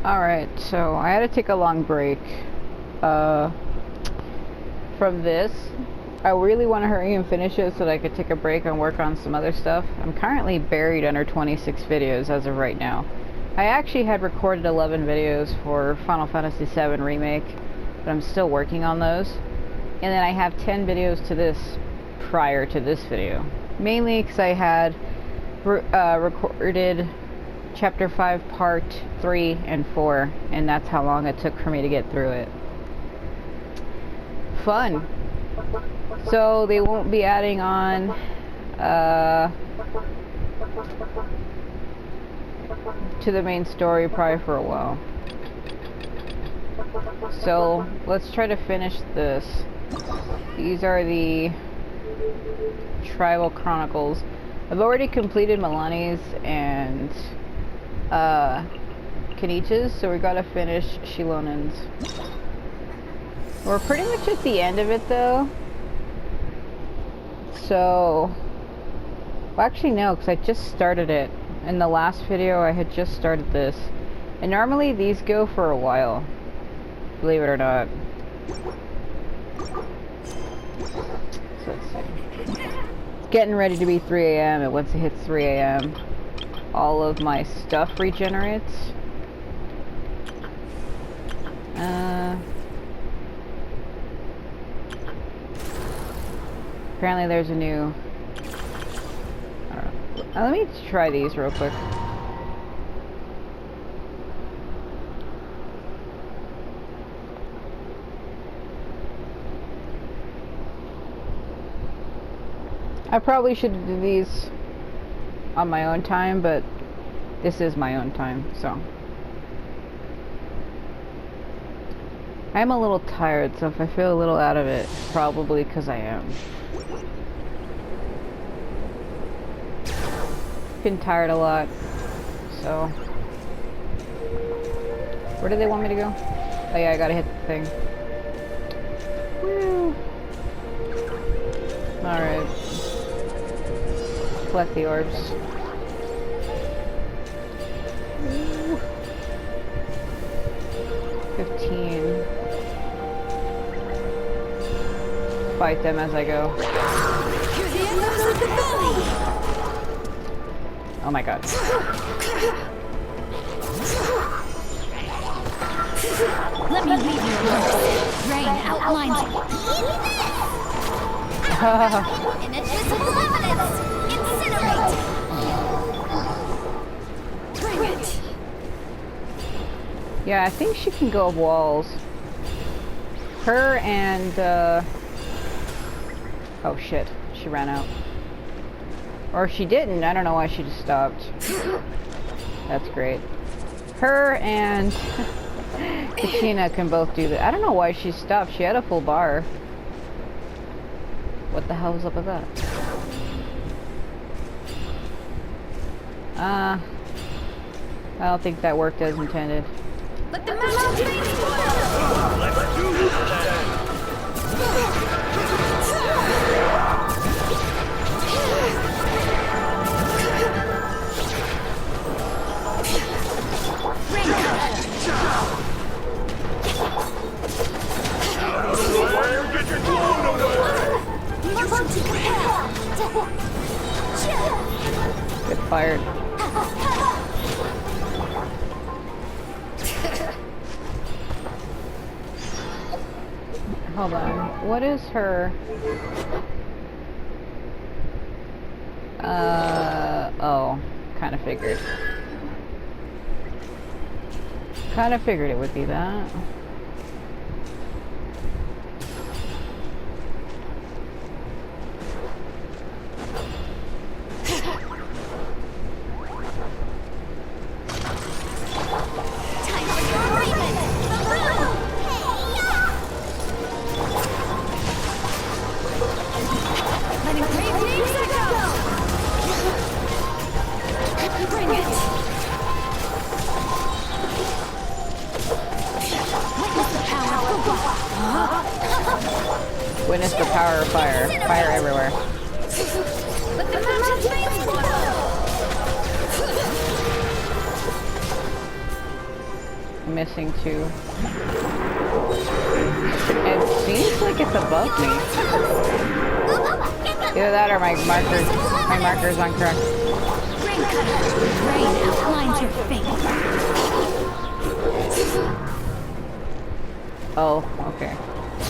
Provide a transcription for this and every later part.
Alright, so I had to take a long break from this. I really want to hurry and finish it so that I could take a break and work on some other stuff. I'm currently buried under 26 videos as of right now. I actually had recorded 11 videos for Final Fantasy VII Remake, but I'm still working on those. And then I have 10 videos to this prior to this video. Mainly because I had recorded Chapter 5, Part 3 and 4, and that's how long it took for me to get through it. Fun! So they won't be adding on to the main story probably for a while. So let's try to finish this. These are the Tribal Chronicles. I've already completed Milani's and Kenich's, so we gotta finish Xilonen's. We're pretty much at the end of it though. So, well, actually no, because I just started it. In the last video I had just started this. And normally these go for a while. Believe it or not. So let's see. It's getting ready to be 3 AM, and once it hits 3 AM, all of my stuff regenerates. Apparently there's a new... I don't know. Let me try these real quick. I probably should do these on my own time, but this is my own time, so. I'm a little tired, so if I feel a little out of it, probably because I am. Been tired a lot, so. Where do they want me to go? Oh yeah, I gotta hit the thing. Woo! Alright. Collect the orbs. Ooh. 15. Fight them as I go. Oh my god. Let me leave you alone. Rain outlines. Inadmissible evidence. Incinerate. Bring it. Yeah, I think she can go up walls. Her and oh shit, she ran out. Or she didn't, I don't know why she just stopped. That's great. Her and Katrina can both do that. I don't know why she stopped, she had a full bar. What the hell was up with that? I don't think that worked as intended. Let the mountains be Get fired. Hold on. What is her? Oh, kind of figured. Kind of figured it would be that. Witness the power of fire. Fire everywhere. Let the mountains be explode. missing two. It seems like it's above me. Either that or my marker's incorrect. Rain outlines your fate. Oh, okay.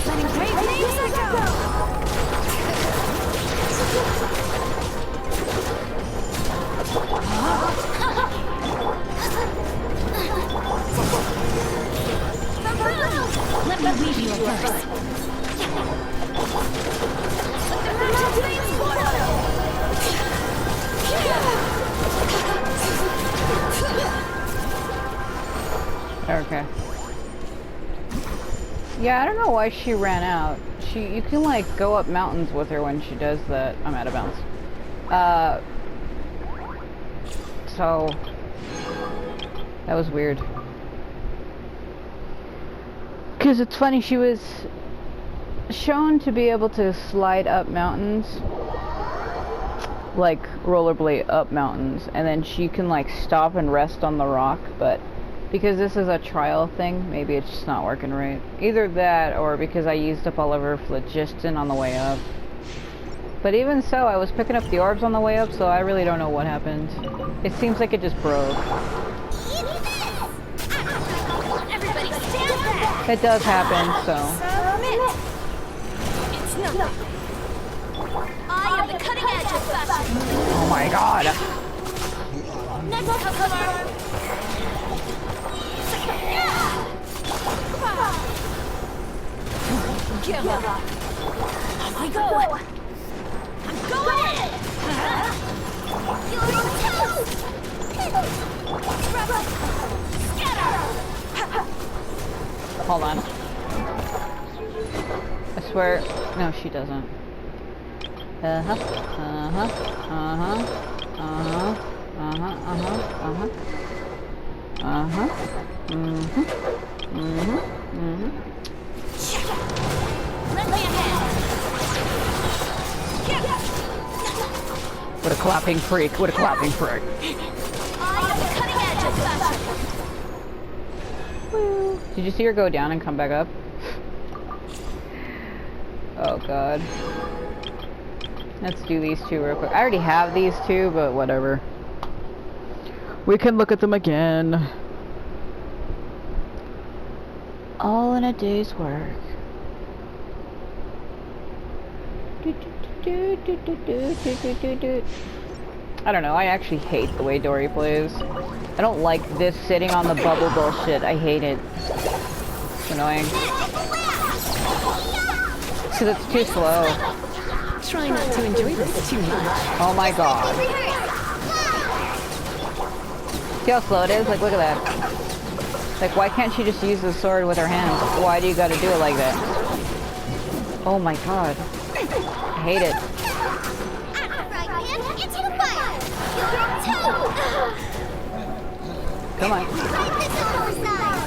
Letting great things go. Let me leave you a verse. Okay. Yeah, I don't know why she ran out. You can like go up mountains with her when she does that. I'm out of bounds. So that was weird. Because it's funny, she was shown to be able to slide up mountains, like rollerblade up mountains, and then she can like stop and rest on the rock, but because this is a trial thing, maybe it's just not working right. Either that, or because I used up all of her phlogiston on the way up. But even so, I was picking up the orbs on the way up, so I really don't know what happened. It seems like it just broke. Everybody stand back. It does happen, so. Submit. It's nothing. I am the cutting edge of fashion. Oh my god. Next customer. Give up. Off we go. I'm going in. You're toast. Scatter. Hold on. I swear. No, she doesn't. Uh-huh. Uh-huh. Uh-huh. Uh-huh. Uh-huh. Uh-huh. Uh-huh. Mm-hmm. Mm-hmm. Mm-hmm. Let me ahead. What a clapping freak. What a clapping freak. I am the cutting edge of fashion. Woo. Did you see her go down and come back up? Oh god. Let's do these two real quick. I already have these two, but whatever. We can look at them again. All in a day's work. I don't know, I actually hate the way Dory plays. I don't like this sitting on the bubble bullshit. I hate it. It's annoying. Because it's too slow. Try not to enjoy this too much. Oh my god. See how slow it is? Like, look at that. Like, why can't she just use the sword with her hands? Why do you gotta do it like that? Oh my god. I hate it. Come on.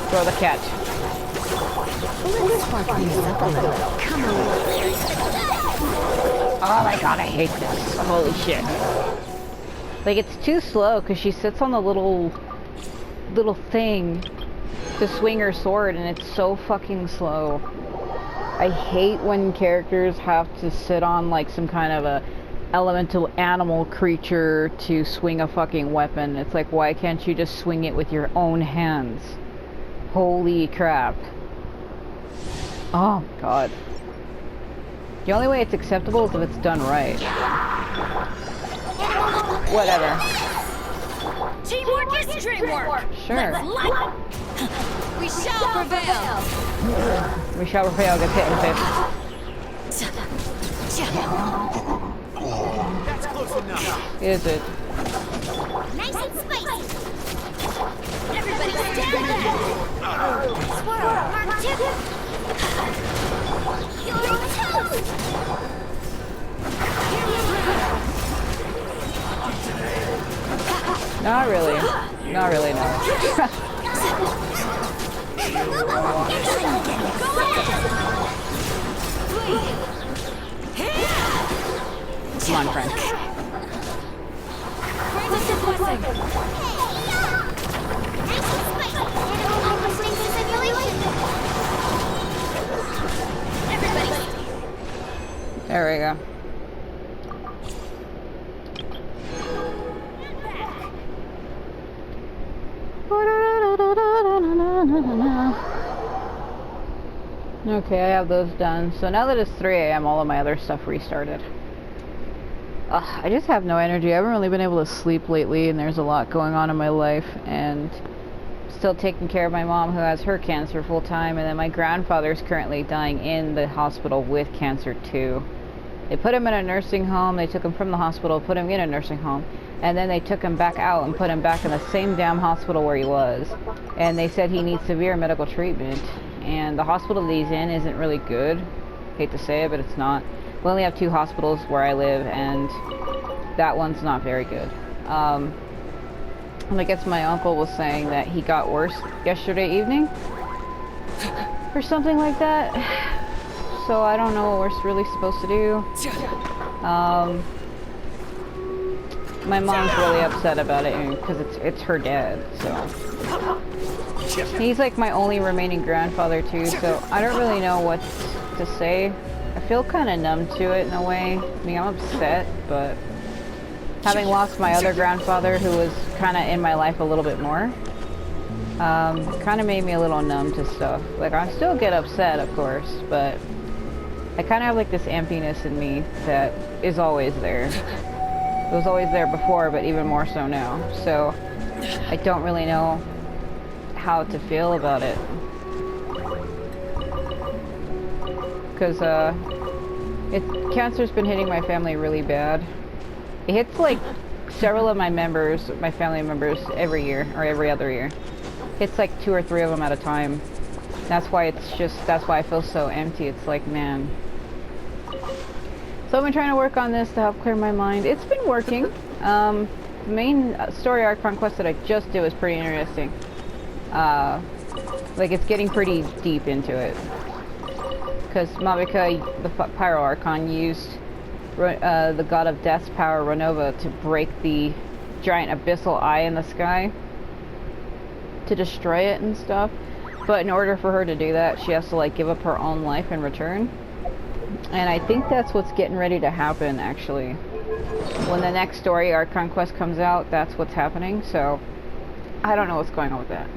Throw the catch. Let's spark things up a little. Come on. Oh my god, I hate this. Holy shit. Like, it's too slow because she sits on the little thing to swing her sword, and it's so fucking slow. I hate when characters have to sit on like some kind of a elemental animal creature to swing a fucking weapon. It's like, why can't you just swing it with your own hands? Holy crap. Oh my god. The only way it's acceptable is if it's done right. Whatever. Teamwork is dreamwork. Sure. We shall prevail. We shall prevail. Get hit in the face. That's close enough. Is it? Nice and spicy. Everybody stand back. Swirl, mark two. You're toast. Not really. Not really, no. Come on, friend. There we go. Okay, I have those done. So now that it's 3 a.m., all of my other stuff restarted. I just have no energy. I haven't really been able to sleep lately, and there's a lot going on in my life, and still taking care of my mom who has her cancer full time, and then my grandfather's currently dying in the hospital with cancer too. They put him in a nursing home, they took him from the hospital, put him in a nursing home, and then they took him back out and put him back in the same damn hospital where he was. And they said he needs severe medical treatment. And the hospital that he's in isn't really good. Hate to say it, but it's not. We only have 2 hospitals where I live, and that one's not very good. And I guess my uncle was saying that he got worse yesterday evening, or something like that. So I don't know what we're really supposed to do. My mom's really upset about it because it's her dad, so. He's like my only remaining grandfather too, so I don't really know what to say. I feel kind of numb to it in a way. I mean, I'm upset, but having lost my other grandfather who was kind of in my life a little bit more, kind of made me a little numb to stuff. Like, I still get upset, of course, but I kind of have like this emptiness in me that is always there. It was always there before, but even more so now. So I don't really know how to feel about it, because cancer's been hitting my family really bad. It hits like several of my family members every year or every other year. Hits like 2 or 3 of them at a time. That's why I feel so empty. It's like, man. So I've been trying to work on this to help clear my mind. It's been working. The main story arc quest that I just did was pretty interesting. Like, it's getting pretty deep into it, because Mavika, the Pyro Archon, used the god of death's power, Renova, to break the giant abyssal eye in the sky, to destroy it and stuff. But in order for her to do that, she has to like give up her own life in return. And I think that's what's getting ready to happen, actually. When the next story arc quest comes out, that's what's happening. So I don't know what's going on with that.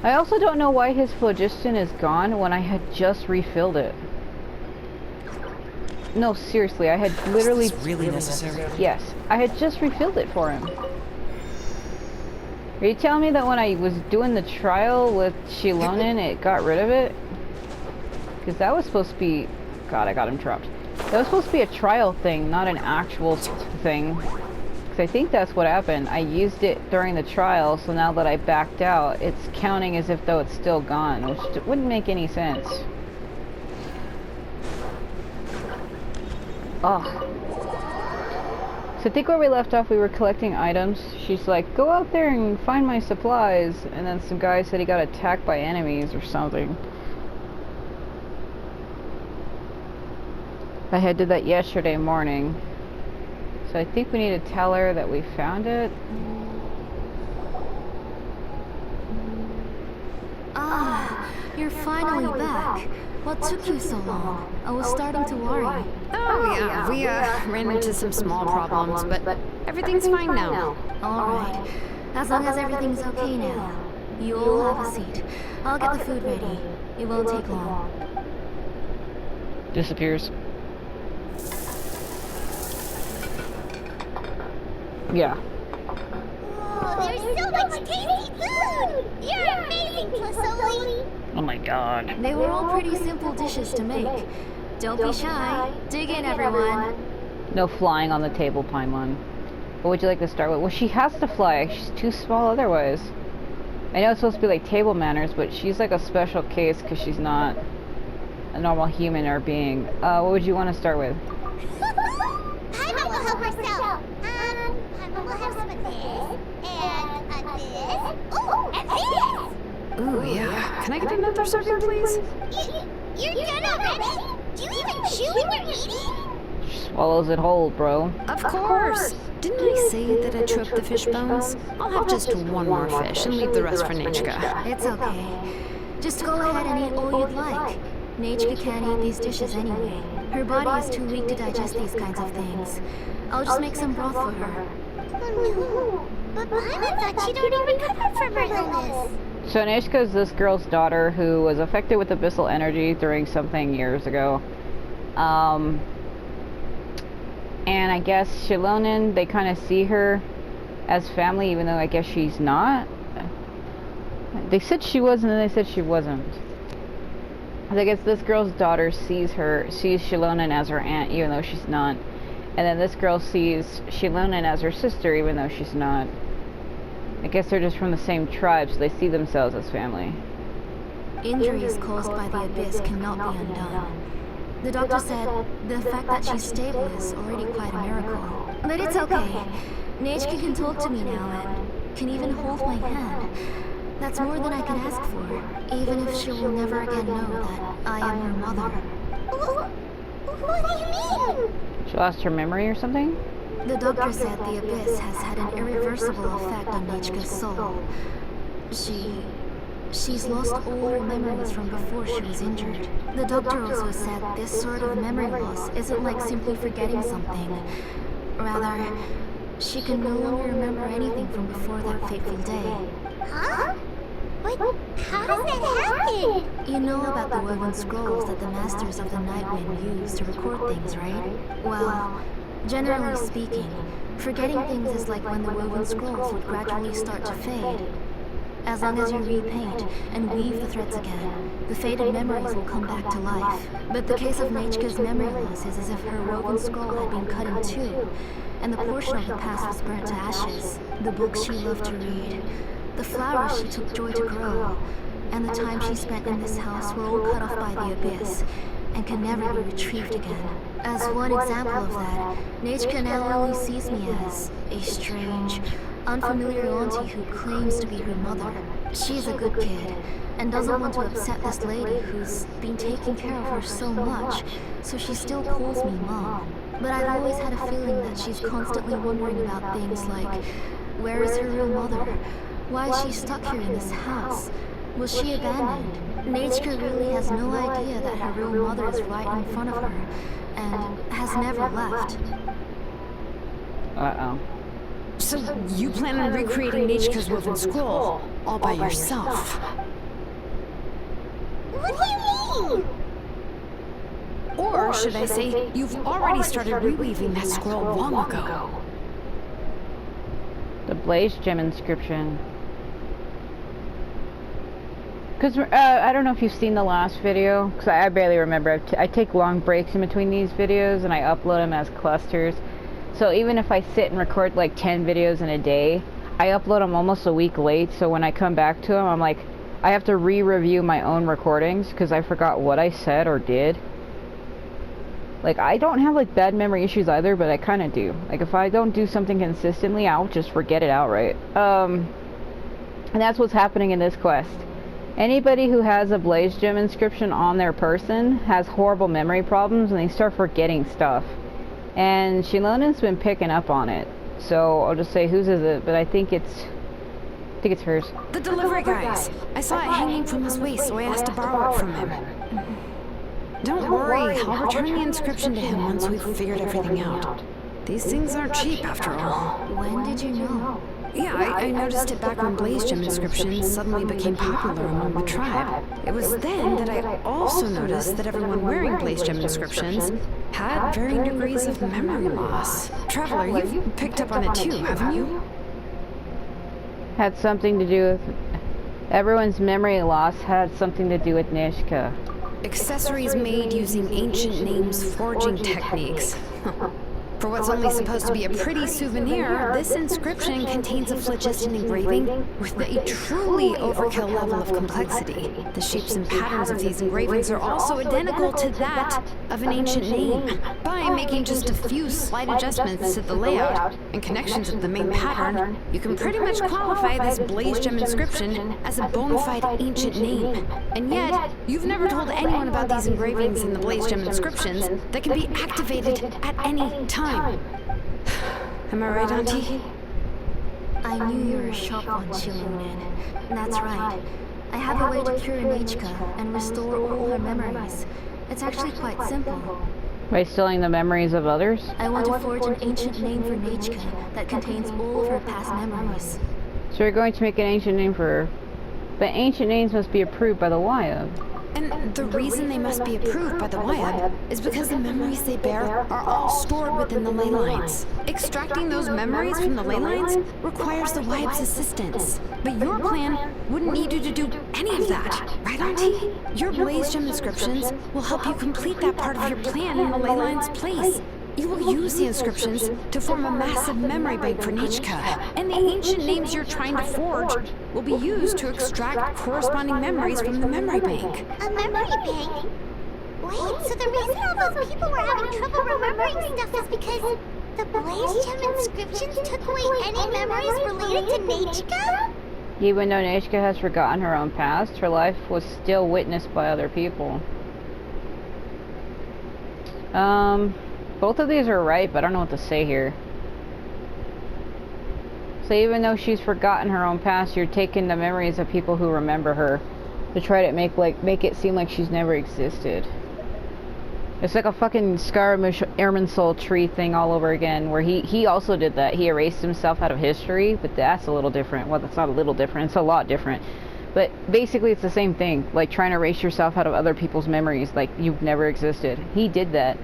I also don't know why his phlogiston is gone when I had just refilled it. No, seriously, I had literally... Is this really necessary? Yes, I had just refilled it for him. Are you telling me that when I was doing the trial with Xilonen, it got rid of it? Because that was supposed to be... God, I got him trapped. That was supposed to be a trial thing, not an actual thing. I think that's what happened. I used it during the trial, so now that I backed out, it's counting as if though it's still gone, which wouldn't make any sense. Oh. So I think where we left off, we were collecting items. She's like, go out there and find my supplies. And then some guy said he got attacked by enemies or something. I had did that yesterday morning. So I think we need to tell her that we found it. Ah, you're finally back. What took you so long? I was starting to worry. Oh yeah, we ran into some small problems, but everything's fine now. Alright, as long as everything's okay now. You all have a seat. I'll get the food ready. It won't take long. Disappears. Yeah. Oh, there's so much tasty food! You're amazing, Plasoli! Oh my god. They were all pretty simple dishes to make. Don't be shy. Dig in, everyone. No flying on the table, Paimon. What would you like to start with? Well, she has to fly. She's too small otherwise. I know it's supposed to be like table manners, but she's like a special case because she's not a normal human or being. What would you want to start with? Paimon will help herself. Paimon will have some of this, and this, ooh, and this! Ooh, yeah. Can I get another serving, please? You're done already? Do you even chew when you're eating? She swallows it whole, bro. Of course. Didn't I say that I chew up the fish bones? I'll have just one more fish and leave the rest for Nichka. It's okay. Just go ahead and eat all you'd like. Neitchka can't eat these dishes anyway. Her body is too weak to digest these kinds of things. I'll just make some broth for her. Oh no. But Paimon thought she'd already recovered from her illness. So Neitchka is this girl's daughter who was affected with abyssal energy during something years ago. And I guess Xilonen, they kind of see her as family, even though I guess she's not. They said she was, and then they said she wasn't. I guess this girl's daughter sees Xilonen as her aunt, even though she's not. And then this girl sees Xilonen as her sister, even though she's not. I guess they're just from the same tribe, so they see themselves as family. Injuries caused by the abyss cannot be undone. The doctor said the fact that she's stable is already quite a miracle. But it's okay. Neitchka can talk to me now and can even hold my hand. That's more than I could ask for, even if she will never again know that I am her mother. What do you mean? She lost her memory or something? The doctor said the abyss has had an irreversible effect on Neitchka's soul. She's lost all her memories from before she was injured. The doctor also said this sort of memory loss isn't like simply forgetting something. Rather, she can no longer remember anything from before that fateful day. Huh? But how does that happen? You know about the woven scrolls that the Masters of the Night Wind use to record things, right? Well, generally speaking, forgetting things is like when the woven scrolls would gradually start to fade. As long as you repaint and weave the threads again, the faded memories will come back to life. But the case of Neitchka's memory loss is as if her woven scroll had been cut in two, and the portion of the past was burnt to ashes. The books she loved to read, the flowers she took joy to grow, and the time she spent in this house were all cut off by the abyss, and can never be retrieved again. As one example of that, Neitchka now only sees me as a strange, unfamiliar auntie who claims to be her mother. She's a good kid, and doesn't want to upset this lady who's been taking care of her so much, so she still calls me Mom. But I've always had a feeling that she's constantly wondering about things like, where is her real mother? Why is she stuck here in this house? Was she abandoned? Neitchka really has no idea that her real mother is right in front of her, and has never left. Uh-oh. So you plan on recreating Neitchka's woven scroll all by yourself? What do you mean? Or should I say, you've already started reweaving that scroll long ago? The Blazegem Inscription. Because, I don't know if you've seen the last video, because I barely remember. I take long breaks in between these videos, and I upload them as clusters. So even if I sit and record like 10 videos in a day, I upload them almost a week late, so when I come back to them, I'm like, I have to re-review my own recordings, because I forgot what I said or did. Like, I don't have like bad memory issues either, but I kind of do. Like, if I don't do something consistently, I'll just forget it outright. And that's what's happening in this quest. Anybody who has a Blazegem inscription on their person has horrible memory problems, and they start forgetting stuff. And Xilonen's been picking up on it. So I'll just say whose is it, but I think it's hers. The delivery guy's. I saw it hanging from his waist, so I asked to borrow it from him. Don't worry, I'll return the inscription to him once we've figured everything out. These things aren't cheap, after all. When did you know? Yeah, I noticed it back when Blazegem inscriptions suddenly became popular among the tribe. It was then that I also noticed that everyone wearing Blazegem inscriptions had varying degrees of memory loss. Traveler, you've picked up on it too, haven't you? Had something to do with... Everyone's memory loss had something to do with Neitchka. Accessories made using ancient names forging techniques. For what's only supposed to be a pretty souvenir, this inscription contains a phlogiston engraving with a truly overkill level of complexity. The shapes and patterns of these engravings are also identical to that of an ancient name. By making just a few slight adjustments to the layout and connections of the main pattern, you can pretty much qualify this Blazegem inscription as a bona fide ancient name. And yet, you've never told anyone about these engravings in the Blazegem inscriptions that can be activated at any time. Am I right, Auntie? I knew you were a sharp one, Xilonen. That's right. I have a way to cure Neitchka and restore all her memories. It's actually quite simple. By stealing the memories of others? I want to forge an ancient name for Nechka that contains all of her past memories. So you're going to make an ancient name for her. But ancient names must be approved by the Wyab. And the reason they must be approved by the Wyab is because the memories they bear are all stored within the ley lines. Extracting those memories from the ley lines requires the Wyab's assistance. But your plan wouldn't need you to do any of that, right, Auntie? Your Blazegem inscriptions will help you complete that part of your plan in the ley lines' place. You will use the inscriptions to form a massive memory bank for Nechka, and the ancient names you're trying to forge will be used to extract corresponding memories from the memory bank. A memory bank? Wait, so the reason all those people were having trouble remembering stuff is because the Blazegem inscriptions took away any memories related to Nechka? Even though Nechka has forgotten her own past, her life was still witnessed by other people. Both of these are right, but I don't know what to say here. So even though she's forgotten her own past, you're taking the memories of people who remember her to try to make it seem like she's never existed. It's like a fucking Irminsul tree thing all over again, where he also did that. He erased himself out of history, but that's a little different. Well, that's not a little different, it's a lot different. But basically it's the same thing, like trying to erase yourself out of other people's memories, like you've never existed. He did that.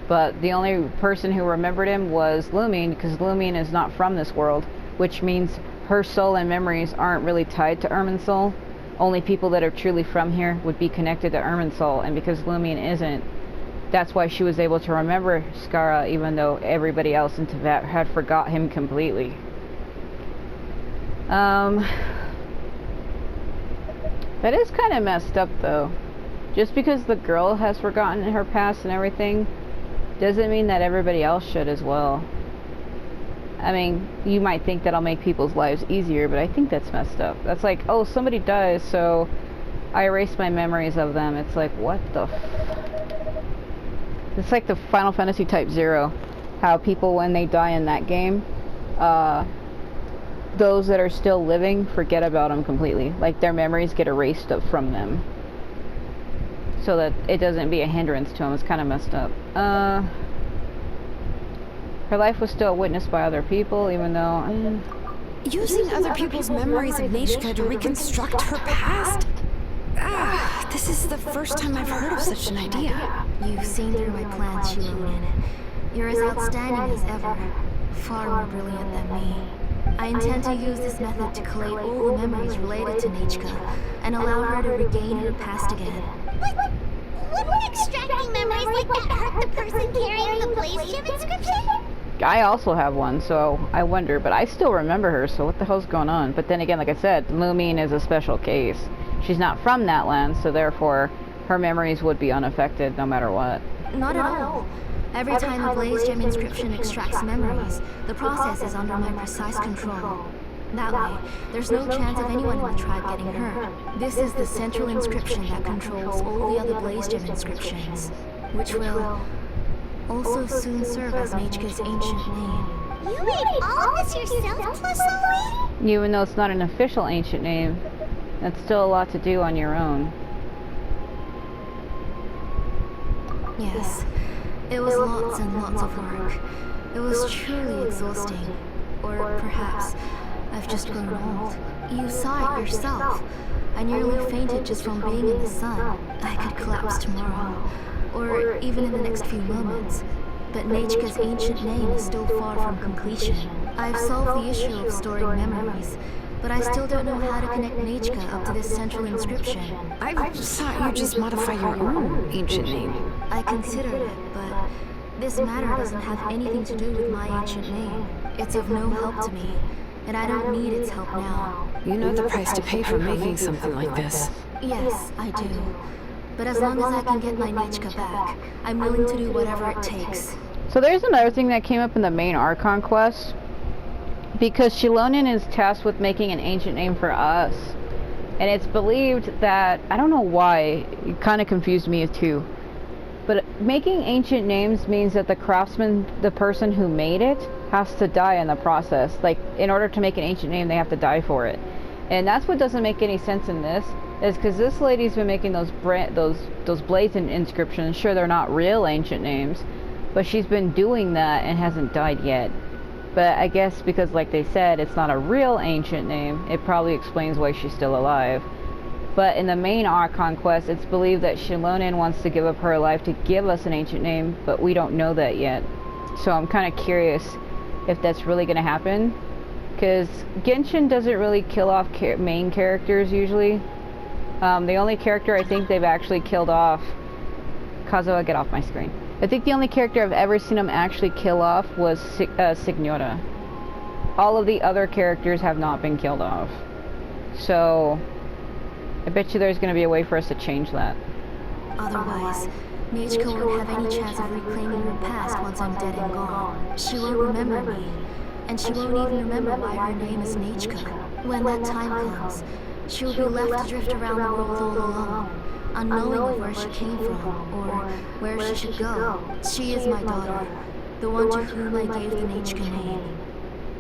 But the only person who remembered him was Lumine, because Lumine is not from this world, which means her soul and memories aren't really tied to Irminsul. Only people that are truly from here would be connected to Irminsul, and because Lumine isn't, that's why she was able to remember Skara, even though everybody else in Teyvat had forgot him completely. That is kind of messed up, though. Just because the girl has forgotten her past and everything, doesn't mean that everybody else should as well. I mean, you might think that'll make people's lives easier, but I think that's messed up. That's like, oh, somebody dies, so I erase my memories of them. It's like, what the It's like the Final Fantasy Type 0. How people, when they die in that game, those that are still living forget about them completely. Like, their memories get erased from them, so that it doesn't be a hindrance to them. It's kind of messed up. Her life was still witnessed by other people, even though... Using other people's memories of Nechka to reconstruct her past? This is the first time I've heard of such an idea. You've seen through my plans, Xilonen. You're as outstanding as ever. Far more brilliant than me. I intend to use this method to collate all the memories related to Nechka and allow her to regain her past again. What? Wouldn't extracting memories like that hurt the person carrying the Blazegem inscription? I also have one, so I wonder, but I still remember her, so what the hell's going on? But then again, like I said, Lumine is a special case. She's not from that land, so therefore her memories would be unaffected no matter what. Not at all. Every time a Blazegem inscription extracts memories, the process is under my precise control. That way, there's no chance of anyone in the tribe getting hurt. This is the central inscription that controls all the other Blazegem inscriptions, which will also soon serve as Nechka's ancient name. You made all of this yourself, plus Zoe? Even though it's not an official ancient name, that's still a lot to do on your own. Yes, it was lots and lots of work. It was truly exhausting. Or perhaps I've just grown old. You saw it yourself. I nearly fainted just from being in the sun. I could collapse tomorrow, or even in the next few moments. But Nechka's ancient name is still far from completion. I've solved the issue of storing memories, but I still don't know how to connect Nechka up to this central inscription. I thought you'd just modify your own ancient name. I considered it, but this matter doesn't have anything to do with my ancient name. It's of no help to me, and I don't need its help now. You know the price to pay for making something like this. Yes, I do. But as long as I can get my Nechka back, I'm willing to do whatever it takes. So there's another thing that came up in the main Archon quest. Because Xilonen is tasked with making an ancient name for us. And it's believed that, I don't know why, it kind of confused me too. But making ancient names means that the craftsman, the person who made it, has to die in the process. Like, in order to make an ancient name, they have to die for it. And that's what doesn't make any sense in this, is because this lady's been making those Blazegem inscriptions. Sure, they're not real ancient names, but she's been doing that and hasn't died yet. But I guess because, like they said, it's not a real ancient name, it probably explains why she's still alive. But in the main Archon quest, it's believed that Xilonen wants to give up her life to give us an ancient name, but we don't know that yet. So I'm kind of curious if that's really going to happen. Because Genshin doesn't really kill off main characters usually. The only character I think they've actually killed off... Kazuha, get off my screen. I think the only character I've ever seen them actually kill off was Signora. All of the other characters have not been killed off. So... I bet you there's going to be a way for us to change that. Otherwise, Nechka won't have any chance of reclaiming her past once I'm dead and gone. She won't remember me, and she won't even remember why her name is Nechka. When that time comes, she will be left to drift around the world all alone, unknowing of where she came from, or where she should go. She is my daughter, the one to whom I gave the Nechka name.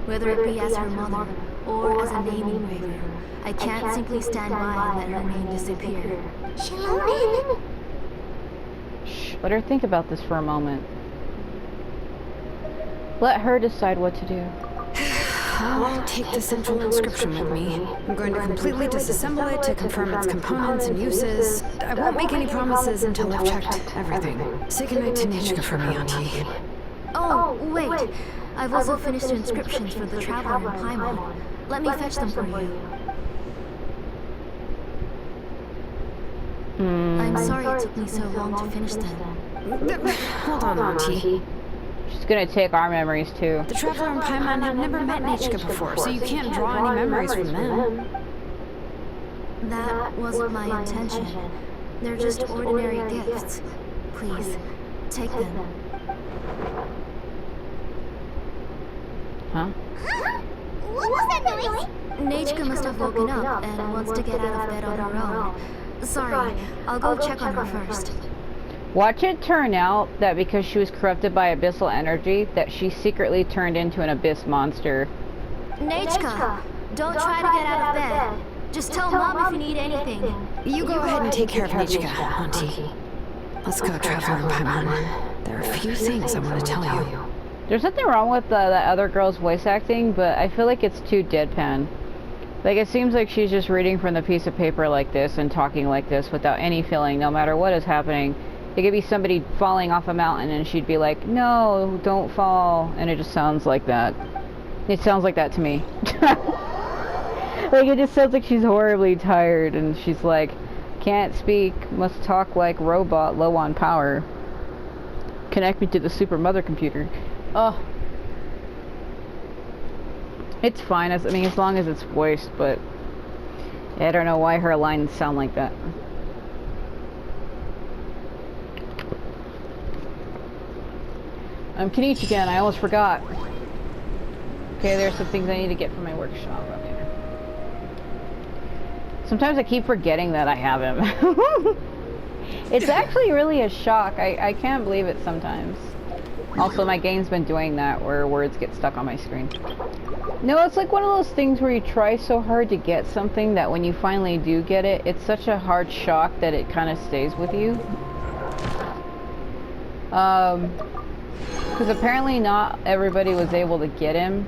Whether it be as her mother, or as a name engraver, I can't simply stand by and let her name disappear. Xilonen! Shh, let her think about this for a moment. Let her decide what to do. I'll take the central inscription with me. I'm going to completely disassemble it to confirm its components and uses. I won't make any promises until I've checked everything. Say goodnight to Nechka for me, Auntie. Oh, wait. I've also finished the inscriptions for the Traveler in Paimon. Let me fetch them for you. I'm sorry it took me so long to finish them. Hold on, Auntie. She's gonna take our memories too. The Traveler and Paimon have never met Nechka before, so you can't draw any memories from them. That wasn't my intention. They're just ordinary gifts. Please, take them. Huh? Huh? What was that noise? Nechka must have woken up and wants to get out of bed on her own. Sorry, I'll go check on her first. Watch it turn out that because she was corrupted by abyssal energy, that she secretly turned into an abyss monster. Nechka, don't try to get out of bed. Just tell Mom if you need anything. You go ahead and take care of Nechka, Auntie. Let's go, Traveler and Paimon. There are a few things I want to tell you. There's nothing wrong with the other girl's voice acting, but I feel like it's too deadpan. Like, it seems like she's just reading from the piece of paper like this and talking like this without any feeling, no matter what is happening. It could be somebody falling off a mountain and she'd be like, no, don't fall. And it just sounds like that. It sounds like that to me. Like, it just sounds like she's horribly tired and she's like, can't speak, must talk like robot, low on power. Connect me to the super mother computer. Oh. It's fine, as long as it's voiced, but I don't know why her lines sound like that. I'm Kenichi again, I almost forgot. Okay, there's some things I need to get from my workshop. Okay. Sometimes I keep forgetting that I have him. It's actually really a shock. I can't believe it sometimes. Also, my game's been doing that where words get stuck on my screen. No, it's like one of those things where you try so hard to get something that when you finally do get it, it's such a hard shock that it kind of stays with you. Because apparently not everybody was able to get him.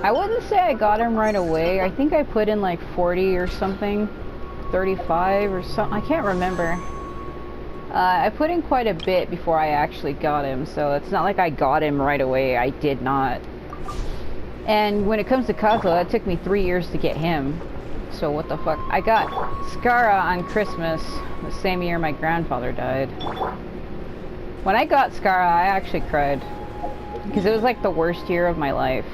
I wouldn't say I got him right away. I think I put in like 40 or something. 35 or something. I can't remember. I put in quite a bit before I actually got him, so it's not like I got him right away. I did not. And when it comes to Kazuha, it took me 3 years to get him. So what the fuck? I got Skara on Christmas, the same year my grandfather died. When I got Skara, I actually cried. Because it was like the worst year of my life.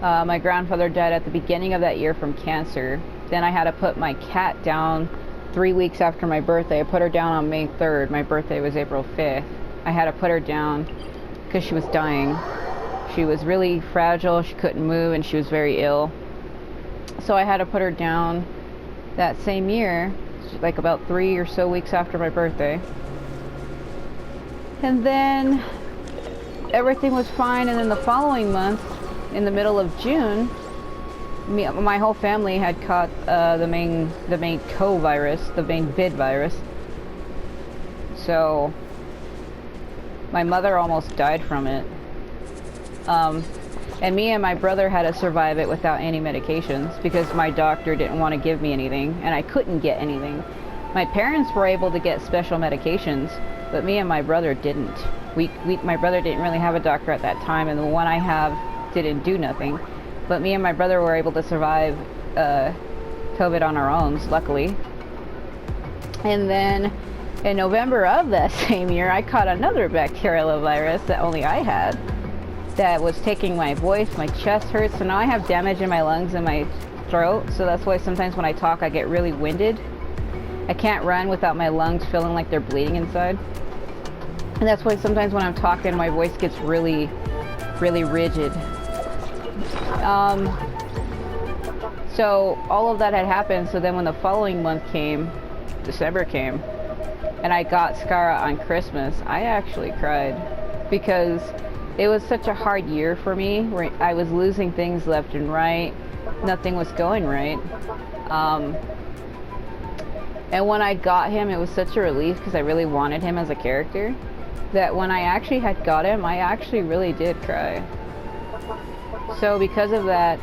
My grandfather died at the beginning of that year from cancer. Then I had to put my cat down 3 weeks after my birthday. I put her down on May 3rd. My birthday was April 5th. I had to put her down because she was dying. She was really fragile, she couldn't move, and she was very ill. So I had to put her down that same year, like about 3 or so weeks after my birthday. And then everything was fine, and then the following month, in the middle of June, my whole family had caught the main co-virus, the main vid virus. So my mother almost died from it. And me and my brother had to survive it without any medications because my doctor didn't want to give me anything, and I couldn't get anything. My parents were able to get special medications, but me and my brother didn't. My brother didn't really have a doctor at that time, and the one I have didn't do nothing. But me and my brother were able to survive COVID on our own, luckily. And then in November of that same year, I caught another bacterial virus that only I had, that was taking my voice. My chest hurts, so now I have damage in my lungs and my throat, so that's why sometimes when I talk I get really winded. I can't run without my lungs feeling like they're bleeding inside. And that's why sometimes when I'm talking my voice gets really, really rigid. So all of that had happened, so then when the following month came, December came, and I got Skara on Christmas, I actually cried because it was such a hard year for me, where I was losing things left and right. Nothing was going right. And when I got him, it was such a relief because I really wanted him as a character, that when I actually had got him, I actually really did cry. So because of that,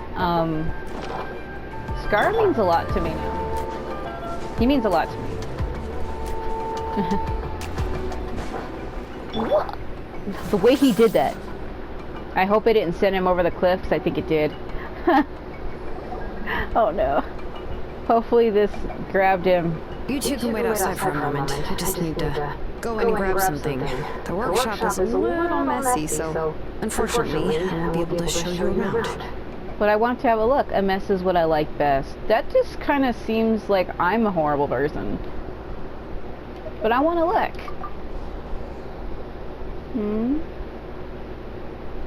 Scar means a lot to me now. He means a lot to me. The way he did that. I hope it didn't send him over the cliff, because I think it did. Oh no. Hopefully this grabbed him. You two can wait outside for a moment. I just need to go in and grab something. The workshop is a little messy, so unfortunately I won't be able to show you around. But I want to have a look. A mess is what I like best. That just kind of seems like I'm a horrible person. But I want to look.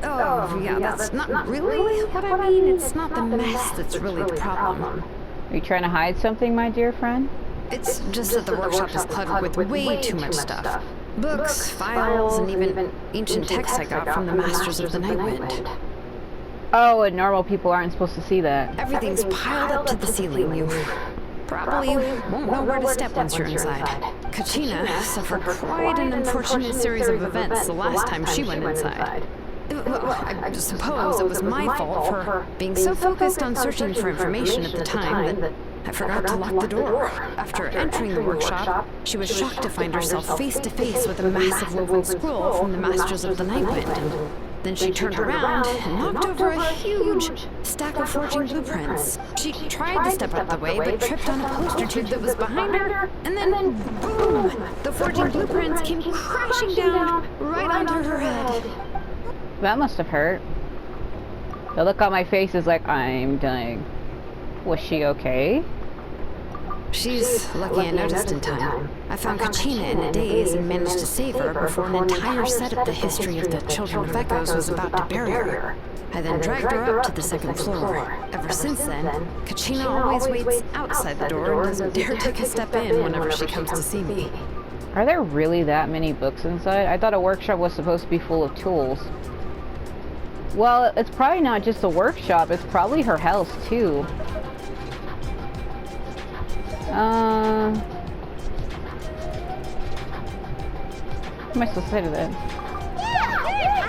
Oh, yeah, that's not really what I mean. It's not the mess that's really the problem. Are you trying to hide something, my dear friend? It's just that the workshop is cluttered with way too much stuff. Books, files, and even ancient texts I got from the Masters of the Nightwind. Oh, and normal people aren't supposed to see that. Everything's piled up to the ceiling. You probably won't know where to step once you're inside. Kachina suffered quite an unfortunate series of events the last time she went inside. Well, I suppose it was my fault for being so focused on searching for information at the time that I forgot to lock the door. After entering the workshop, she was shocked to find herself face to face with a massive woven scroll from the Masters of the Nightwind. Then she turned around and knocked over a huge stack of forging blueprints. She tried to step out of the way, but tripped on a poster tube that was behind her, and then boom! The forging blueprints came crashing down right onto her head. That must have hurt. The look on my face is like, I'm dying. Was she okay? She's lucky I noticed in time. I found Kachina in a daze and managed to save her before an entire set of the history of the Children of Echoes was about to bury her. I then dragged her up to the second floor. Ever since then, Kachina always waits outside the door and doesn't dare take a step in whenever she comes to see me. Are there really that many books inside? I thought a workshop was supposed to be full of tools. Well, it's probably not just a workshop, it's probably her house too. What am I supposed to say to that? Yeah,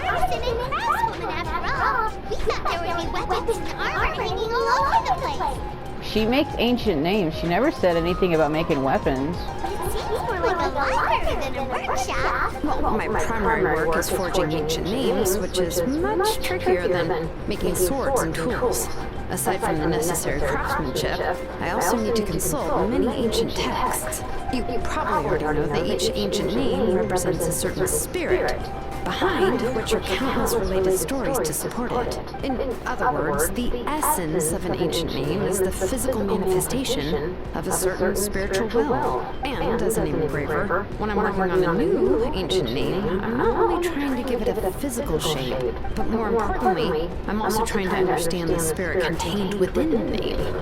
I was an craftswoman after all. We thought there would be weapons and armor hanging all over the place. She makes ancient names. She never said anything about making weapons. It seems more like a library than a workshop. Well, my primary work is forging ancient names, which is much trickier than making swords and tools. Aside from the necessary craftsmanship, I also need to consult many ancient texts. You probably already know that each ancient name represents a certain spirit, behind which are countless related stories to support it. In other words, the essence of an ancient name is the physical manifestation of a certain spiritual will. And as a name engraver, when I'm working on a new ancient name, I'm not only trying to give it a physical shape, but more importantly, I'm also trying to understand the spirit contained within the name.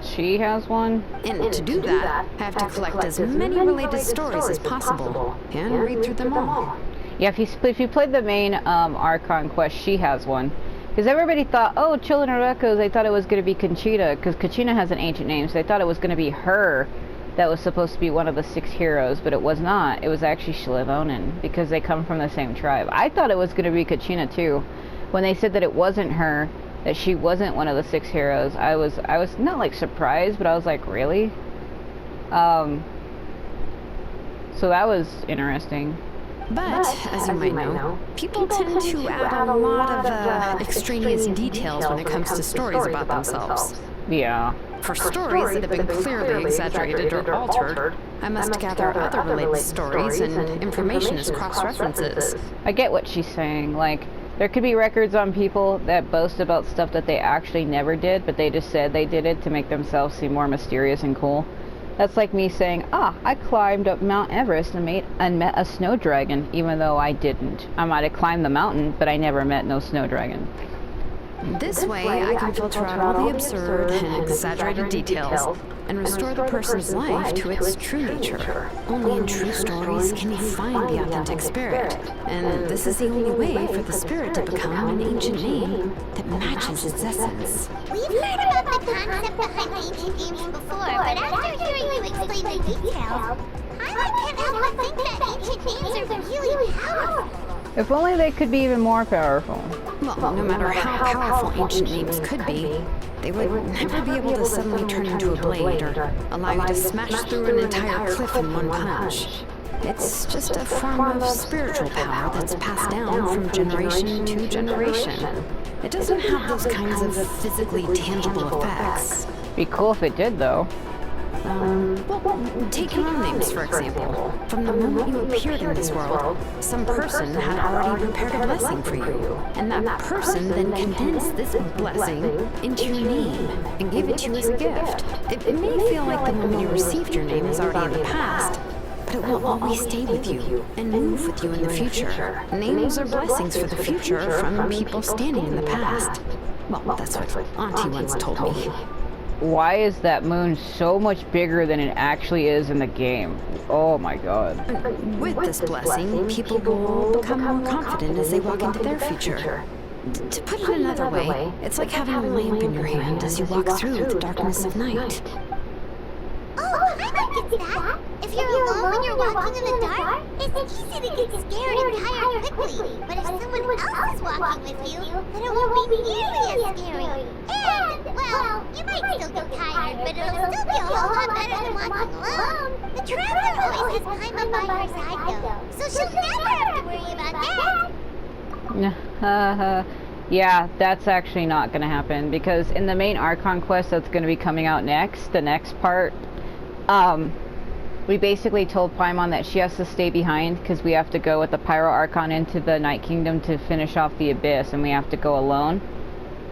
She has one? And to do that, I have to collect as many related stories as possible, and read through them all. Yeah, if you played the main Archon quest, she has one. Because everybody thought, oh, Children of Echoes, they thought it was going to be Conchita, because Conchita has an ancient name, so they thought it was going to be her that was supposed to be one of the 6 heroes, but it was not. It was actually Xilonen, because they come from the same tribe. I thought it was going to be Conchita too. When they said that it wasn't her, that she wasn't one of the 6 heroes, I was not like surprised, but I was like, really? So that was interesting. But, as you might know, people tend to add a lot of extraneous details when it comes to stories about themselves. Yeah. For stories that have been clearly exaggerated or altered, I must gather other related stories and information as cross-references. I get what she's saying. Like, there could be records on people that boast about stuff that they actually never did, but they just said they did it to make themselves seem more mysterious and cool. That's like me saying, I climbed up Mount Everest and met a snow dragon, even though I didn't. I might have climbed the mountain, but I never met no snow dragon. This way, I can filter out all the absurd and exaggerated details and restore the person's life to its true nature. Only in true stories can you find the authentic spirit, and this is the only way for the spirit to become an ancient name that matches its essence. We've heard about the concept behind ancient names before, but after hearing you explain the details, I can't help but think that ancient names are really powerful. If only they could be even more powerful. Well, no matter how powerful ancient names could be, they would never be able to suddenly turn into a blade or allow you to smash through an entire cliff in one punch. It's just a form of spiritual power that's passed down from generation to generation. It doesn't have those kinds of physically tangible effects. Be cool if it did, though. Well, take your own names, for example. From the moment you appeared in this world, some person had already prepared a blessing for you. And that person then condensed this blessing into your name and gave it to you as a gift. It may feel like the moment you received your name is already in the past, but it will always stay with you and move with you in the future. Names are blessings for the future from people standing in the past. Well, that's what Auntie once told me. Why is that moon so much bigger than it actually is in the game? Oh my god. With this blessing, people will become more confident as they walk into their future. To put it another way, it's like having a lamp in your hand as you walk through the darkness of night. Oh, I might get that. If you're alone when you're walking in the dark, it's easy to get scared and tired quickly. But if someone else is walking with you, then it won't be nearly as scary. And, well, you might still get tired, but it'll still be a whole lot better than walking alone. The traveler always has Paimon by her side, though, so she'll never have to worry about that. Yeah, that's actually not going to happen, because in the main Archon quest that's going to be coming out next, the next part, we basically told Paimon that she has to stay behind because we have to go with the Pyro Archon into the Night Kingdom to finish off the Abyss, and we have to go alone,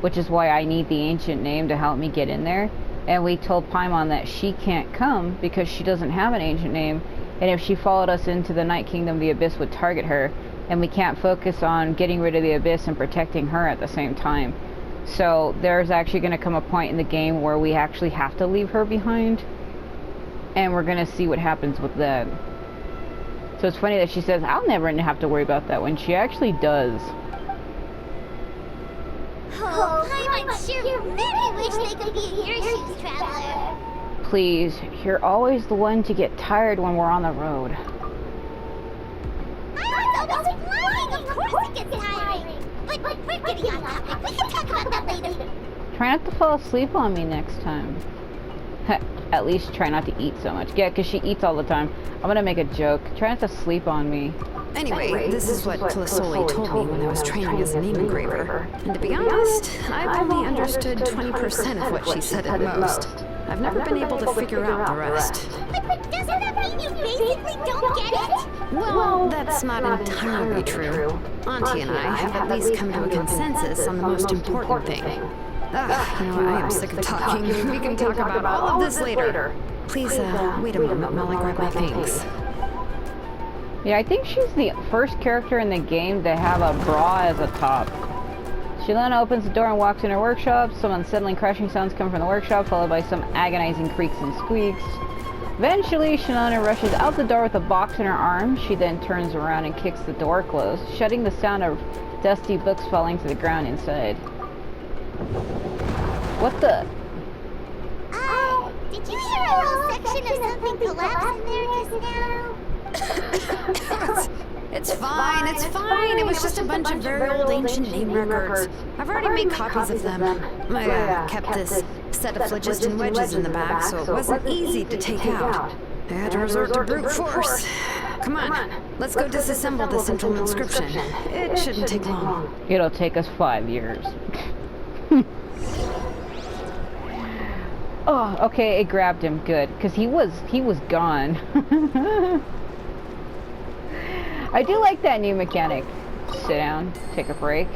which is why I need the ancient name to help me get in there. And we told Paimon that she can't come because she doesn't have an ancient name, and if she followed us into the Night Kingdom, the Abyss would target her, and we can't focus on getting rid of the Abyss and protecting her at the same time. So there's actually going to come a point in the game where we actually have to leave her behind, and we're going to see what happens with that. So it's funny that she says, I'll never have to worry about that, when she actually does. Oh, Paimon sure really wish they could be in your shoes, Traveler. Please, you're always the one to get tired when we're on the road. I was always flying, of course it gets tiring. But we're getting on topic, we can talk about that later. Try not to fall asleep on me next time. At least try not to eat so much. Yeah, because she eats all the time. I'm going to make a joke. Try not to sleep on me. Anyway, this is what Tlisoli told me when I was training as a name engraver. And to be honest, I've only understood 20% of what she said at most. I've never been able to figure out the rest. But doesn't that mean you basically don't get it? Well, that's not entirely true. Auntie and I have at least come to a consensus on the most important thing. I am sick of talking. We can talk about all of this later. Please, wait a moment while I grab my things. Yeah, I think she's the first character in the game to have a bra as a top. Xilonen opens the door and walks in her workshop. Some unsettling crashing sounds come from the workshop, followed by some agonizing creaks and squeaks. Eventually, Xilonen rushes out the door with a box in her arm. She then turns around and kicks the door closed, shutting the sound of dusty books falling to the ground inside. What the? Did you hear a whole section of something collapse in there just now? It's fine, it's fine. It was just a bunch of very old ancient name records. I've already made copies of them. I kept this set of phlogiston wedges in the back, so it wasn't easy to take out. I had to resort to brute force. Come on, let's go disassemble the central inscription. It shouldn't take long. It'll take us 5 years. Oh, okay, it grabbed him. Good, because he was gone. I do like that new mechanic. Sit down, take a break,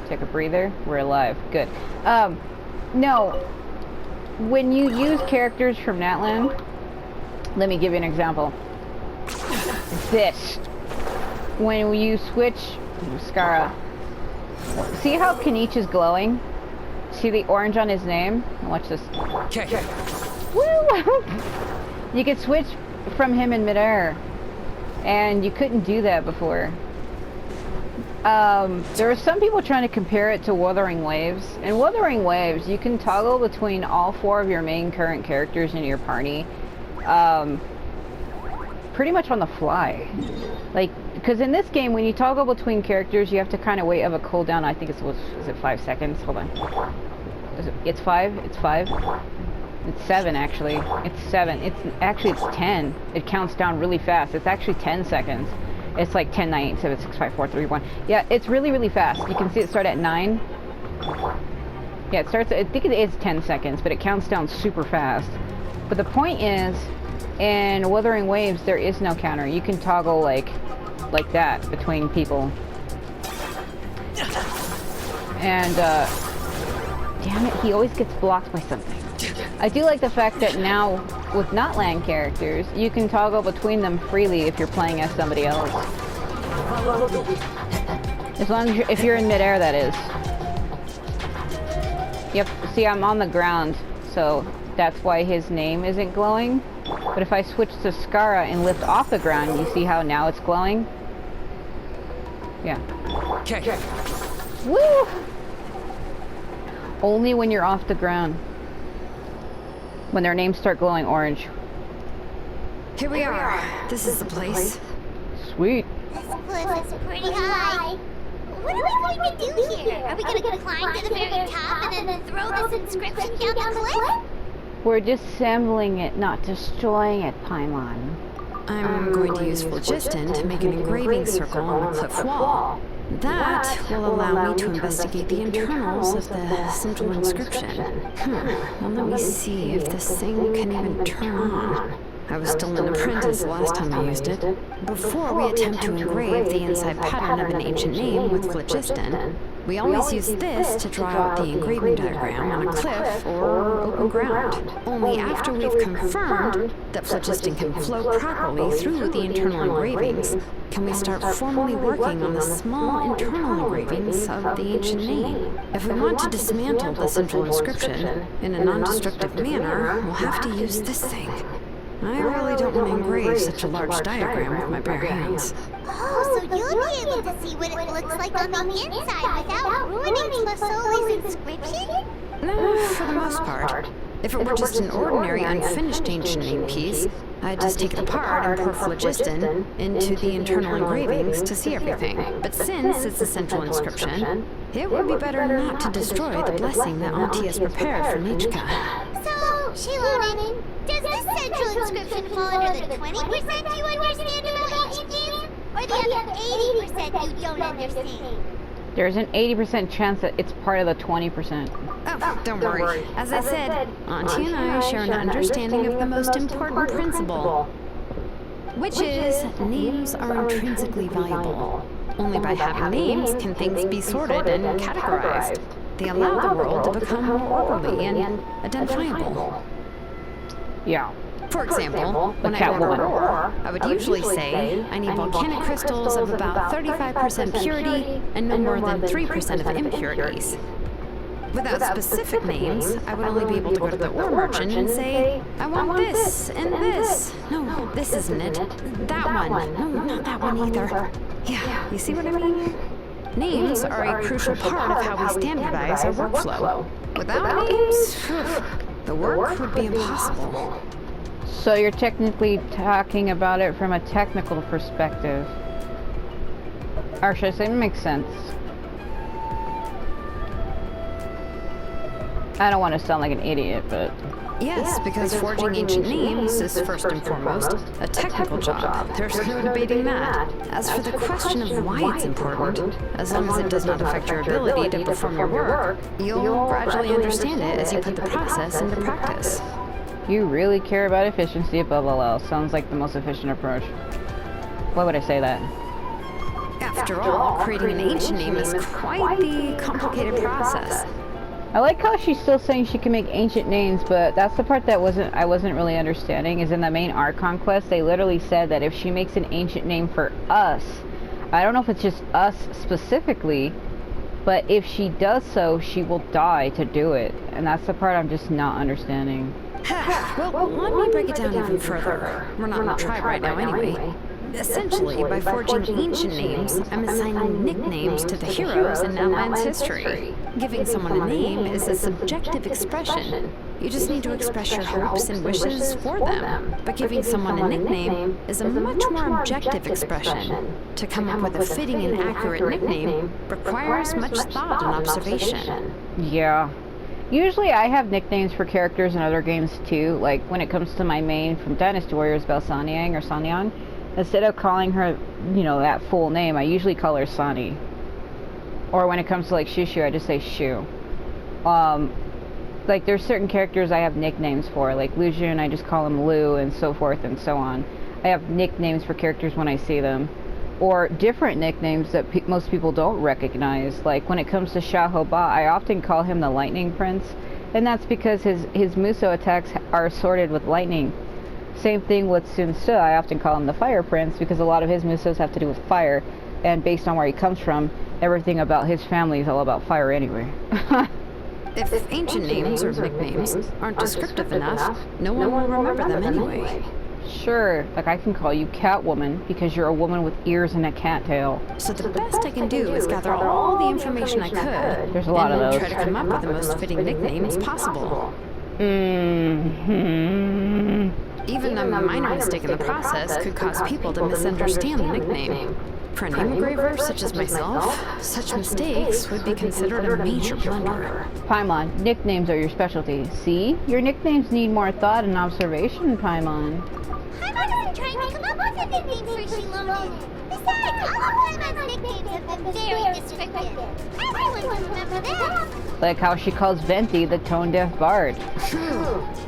take a breather. We're alive. Good. No. When you use characters from Natlan, let me give you an example. This. When you switch Skara, see how Kanish is glowing? See the orange on his name? Watch this. Okay. Woo! You could switch from him in midair. And you couldn't do that before. There are some people trying to compare it to Wuthering Waves. In Wuthering Waves, you can toggle between all 4 of your main current characters in your party. Pretty much on the fly. Like, because in this game, when you toggle between characters, you have to kind of wait of a cooldown. I think is it 5 seconds? Hold on. It's 5? It's 5? It's 7 actually. It's 7. It's 10. It counts down really fast. It's actually 10 seconds. It's like 10, 9, 8, 7, 6, 5, 4, 3, 1. Yeah, it's really, really fast. You can see it start at 9. Yeah, it starts. I think it is 10 seconds, but it counts down super fast. But the point is, in Wuthering Waves, there is no counter. You can toggle like that between people. And damn it, he always gets blocked by something. I do like the fact that now, with Natlan characters, you can toggle between them freely if you're playing as somebody else. As long as if you're in midair, that is. Yep, see, I'm on the ground, so that's why his name isn't glowing. But if I switch to Skara and lift off the ground, you see how now it's glowing? Yeah. Okay. Woo! Only when you're off the ground. When their names start glowing orange. Here we are. This is the place. Sweet. This cliff is pretty high. What are we going to do here? Are we going to climb to the very top and then throw this inscription down the cliff? We're disassembling it, not destroying it, Paimon. I'm going to use phlogiston to make an engraving circle on the cliff wall. That will allow me to investigate the internals of the central inscription. Well, let me see if this thing can even turn on. I was still an apprentice last time I used it. Before we attempt to engrave the inside pattern of an ancient name with phlogiston, we always use this to draw out the engraving diagram on a cliff or open ground. Only after we've confirmed that phlogiston can flow properly through the internal engravings, can we start formally working on the small internal engravings of the ancient name. If we want to dismantle the central inscription in a non-destructive manner, we'll have to use this thing. I really don't want to engrave such a large diagram with my bare hands. Oh, so you'll be able to see what it looks like on the inside without ruining Slasoli's inscription? No, for the most part. If it were just an ordinary unfinished ancient name piece, I'd just take it apart and pour phlogiston into the internal engravings to see everything. But since it's a central inscription, it would be better not to destroy the blessing that Auntie has prepared for Nichka. So, Xilonen, does this central inscription fall under the 20% you understand about ancient names? Or the other 80% you don't understand? There's an 80% chance that it's part of the 20%. Oh, don't worry. As I said, Auntie and I share an understanding of the most important principle, which is names are intrinsically valuable. Only by having names can things be sorted and categorized. They allow the world to become more orderly and identifiable. Yeah. For example, when I order ore, I would usually say I need volcanic crystals of about 35% purity and no more than 3% of impurities. Without specific names, I would only be able to go to the ore merchant and say, I want this and this. No, this isn't it. That one. No, not that one either. Yeah, you see what I mean? Names are a crucial part of how we standardize our workflow. Without names, the work would be impossible. So you're technically talking about it from a technical perspective. Or should I say it makes sense? I don't want to sound like an idiot, but... Yes, because forging ancient names is first and foremost a technical job. There's no debating that. As for the question of why it's important, as long as it does not affect your ability to perform your work, you'll gradually understand it as you put the process into practice. You really care about efficiency above all else. Sounds like the most efficient approach. Why would I say that? After all, creating an ancient name is quite the complicated process. I like how she's still saying she can make ancient names, but that's the part that I wasn't really understanding, is in the main Archon quest, they literally said that if she makes an ancient name for us, I don't know if it's just us specifically, but if she does so, she will die to do it. And that's the part I'm just not understanding. Well, let me break it down even further. We're not in the tribe right now anyway. Essentially, by forging ancient names, I'm assigning nicknames to the heroes in Outland's history. Giving someone a name is a subjective expression. You just need to express your hopes and wishes for them. But giving someone a nickname is a much more objective expression. To come up with a fitting and accurate nickname requires much thought and observation. Yeah. Usually I have nicknames for characters in other games too, like when it comes to my main from Dynasty Warriors, Belsaniang or Sanyan. Instead of calling her, you know, that full name, I usually call her Sani. Or when it comes to like Shushu, I just say Shu. Like there's certain characters I have nicknames for, like Lucian, I just call him Lu, and so forth and so on. I have nicknames for characters when I see them. Or different nicknames that most people don't recognize. Like when it comes to Xiao Ba, I often call him the Lightning Prince. And that's because his Muso attacks are assorted with lightning. Same thing with Sun Ce, I often call him the Fire Prince because a lot of his Musos have to do with fire, and based on where he comes from, everything about his family is all about fire anyway. If ancient names or nicknames aren't descriptive enough, no one will remember them anyway. Sure, like I can call you Catwoman because you're a woman with ears and a cattail. So the best I can do is gather all the information I could. There's a lot of those. And try to come up with the most fitting nicknames possible. Even a minor mistake in the process could cause people to misunderstand the nickname. For a name engraver such as myself, such mistakes would be considered a major blunder. Paimon, nicknames are your specialty. See? Your nicknames need more thought and observation, Paimon. Paimon isn't trying to come up with a nickname for Xilonen. Besides, all of Paimon's nicknames have been very descriptive. Everyone can remember them. Like how she calls Venti the tone-deaf bard.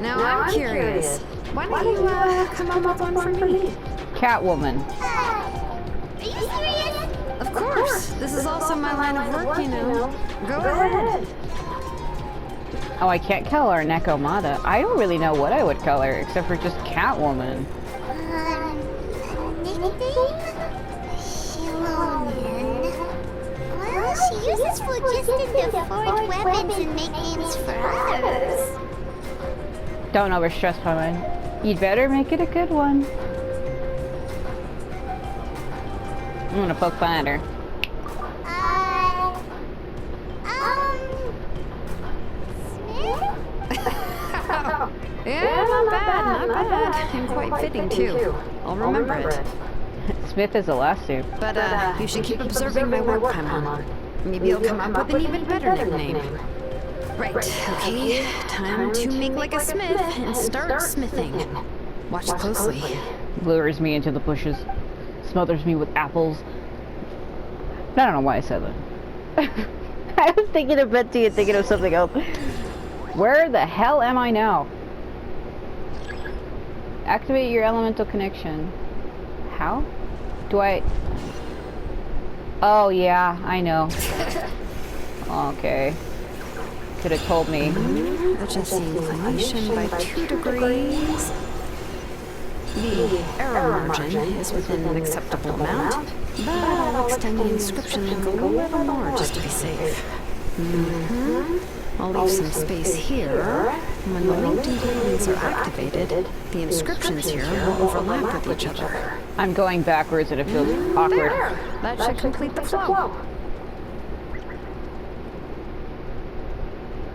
Now I'm curious. Why don't you come up with one for me? Catwoman. Are you serious? Of course. This is also my line of work, you know. Go ahead. Oh, I can't call her Nekomata. I don't really know what I would call her, except for just Catwoman. Nickname? Xilonen. Well, she uses phlogiston to forge weapons and make names for others. Don't overstress, Paimon. You'd better make it a good one. I'm gonna poke fun at her. Smith? Yeah, not bad. And quite fitting, too. I'll remember it. Smith is the last suit. But, you should keep observing my work, Paimon. Maybe you'll come up with an even better nickname. Right, okay. Time to make like a smith and start smithing. Watch closely. Lures me into the bushes. Smothers me with apples. I don't know why I said that. I was thinking of Betty and thinking of something else. Where the hell am I now? Activate your elemental connection. How? Do I... Oh yeah, I know. Okay. Could have told me. Adjust the inclination by 2 degrees. The error margin is within an acceptable amount, but I'll extend the inscription link a little more just to be safe. I'll leave some space here. When the linked engravings are activated, the inscriptions here will overlap with each other. I'm going backwards and it feels awkward. There! That should complete the flow.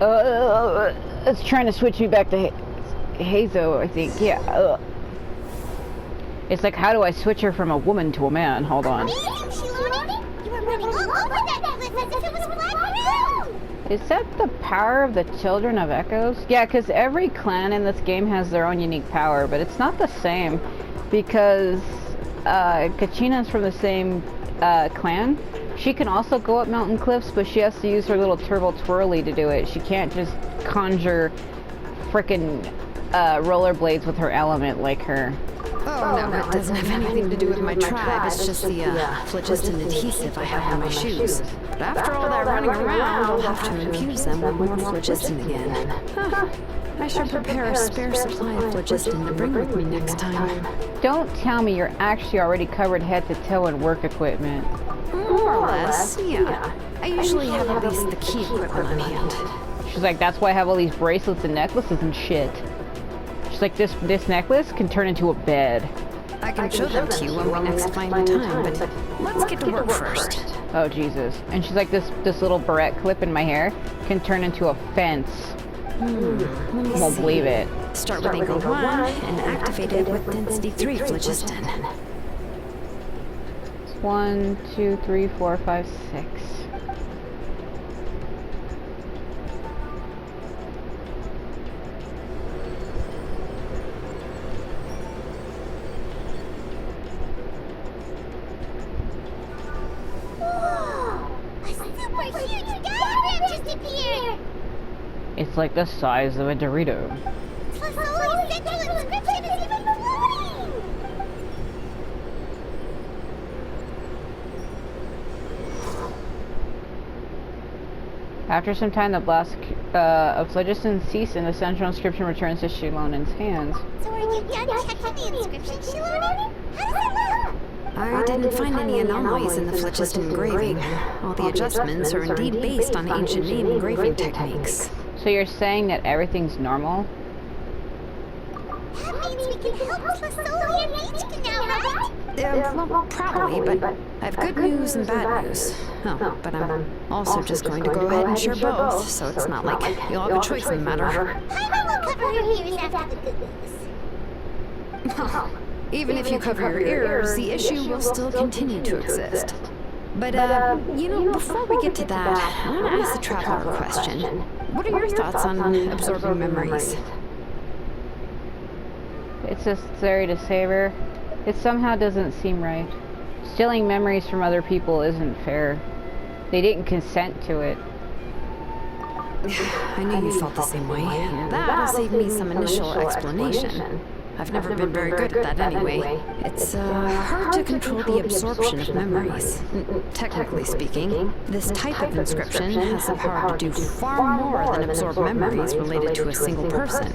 It's trying to switch me back to Hazo, I think. Yeah. It's like, how do I switch her from a woman to a man? Hold on. Xilonen, you were running all over that cliff as if it was flat ground. Is that the power of the Children of Echoes? Yeah, because every clan in this game has their own unique power, but it's not the same because Kachina's from the same clan. She can also go up mountain cliffs, but she has to use her little turbo twirly to do it. She can't just conjure frickin' rollerblades with her element like her. Oh, no, it doesn't have anything to do with my tribe. It's just the phlogiston adhesive I have on my shoes. But after all that running around, I'll have to infuse them with more phlogiston again. Huh. I should prepare a spare supply of phlogiston to bring with me next time. Don't tell me you're actually already covered head to toe in work equipment. More or less, yeah. I usually have at least the key equipment on hand. She's like, that's why I have all these bracelets and necklaces and shit. She's like, this necklace can turn into a bed. I can show them to you when we next find the time, but let's get to work first. Oh, Jesus. And she's like, this little barrette clip in my hair can turn into a fence. I won't believe it. Start with angle 1 and activate it with density 3 phlogiston. 1, 2, 3, 4, 5, 6. It's like the size of a Dorito. Plus, Oli's central inscription is even floating! After some time, the blast of phlogiston ceased and the central inscription returns to Xilonen's hands. So are you done checking the inscription, Xilonen? How does it look? I didn't find any anomalies in the phlogiston engraving. All the adjustments are indeed based on ancient name engraving techniques. So you're saying that everything's normal? That means we can help Plasoli and H now, right? Well, probably, but I have good news and bad news. Oh, but I'm also just going to go ahead and share both, so it's not like you'll have a choice in the matter. Paimon will cover her ears after the good news. Well, even if you cover your ears, the issue will still continue to exist. But, before we get to that, I want to ask the traveler a question. What are your thoughts on absorbing memories? It's necessary to save her. It somehow doesn't seem right. Stealing memories from other people isn't fair. They didn't consent to it. I knew you felt the same way. That'll save me some initial explanation. I've never been very good at that anyway. It's hard to control the absorption of memories. Technically speaking, this type of inscription has the power to do far more than absorb memories related to a single person.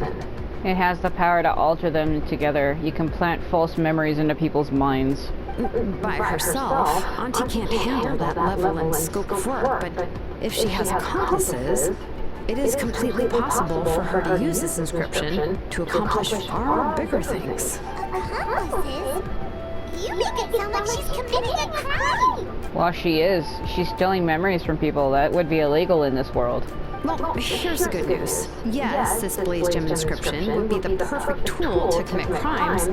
It has the power to alter them together. You can plant false memories into people's minds. By herself, Auntie can't handle that level and scope of work, but if she has accomplices, it is completely possible for her to use this inscription to accomplish far bigger things. Accomplices? You make it sound like she's committing a crime! Well, she is. She's stealing memories from people. That would be illegal in this world. Well, here's the good news. Yes, this Blazegem Inscription would be the perfect tool to commit crimes,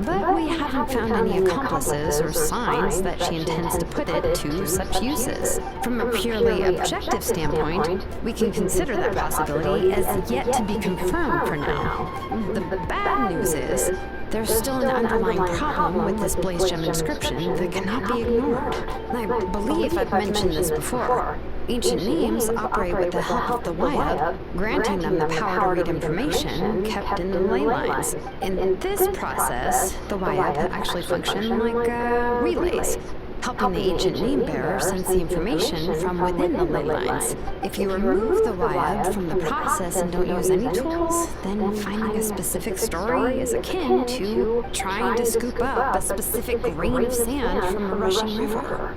but we haven't found any accomplices or signs that she intends to put it to such uses. From a purely objective standpoint, we can consider that possibility as yet to be confirmed for now. The bad news is, there's still an underlying problem with this Blazegem Inscription that cannot be ignored. I believe I've mentioned this before. Ancient names operate with the help of the Wayab, granting them the power to read information kept in the ley lines. In this process, the Wayab actually function like relays, helping the ancient name bearer sense the information from within the ley lines. If you remove the Wayab from the process and don't use any tools, then finding a specific story is akin to trying to scoop up a specific grain of sand from a rushing river.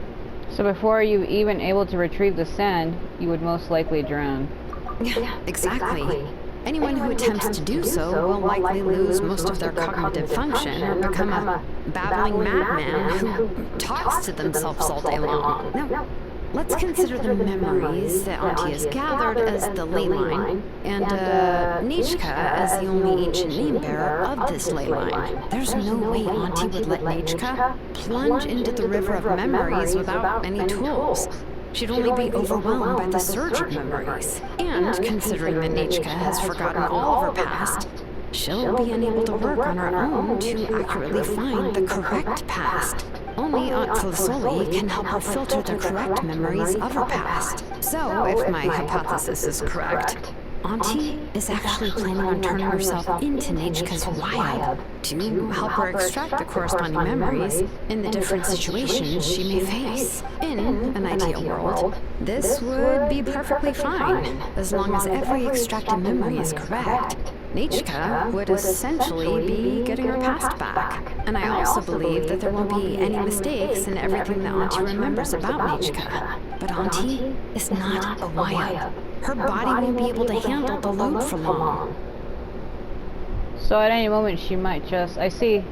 So before you even able to retrieve the sand, you would most likely drown. Exactly. Anyone who attempts to do so will likely lose most of their cognitive function or become a babbling madman who talks to themselves all day long. Now, Let's consider the memories that Auntie has gathered as the ley line, and Nechka as the only ancient name bearer of this ley line. There's no way Auntie would let Nechka plunge into the river of memories without any tools. She'd only be overwhelmed by the surge of memories. And considering that Nechka has forgotten all of her past, she'll be unable to work on her own to accurately find the correct past. Only Aunt Xilonen can help her filter the correct memories of her past. So, if my hypothesis is correct, Auntie is actually planning on turning herself into Nechka's wild to help her extract the corresponding memories in the different situations she may face. In an ideal world, this would be perfectly fine, as long as every extracted memory is correct. Nechka would essentially be getting her past back. And I also believe that there won't be any mistakes in everything that Auntie remembers about Nechka. But Auntie is not a Wyatt. Her body won't be able to handle the load for long. So at any moment she might just... I see.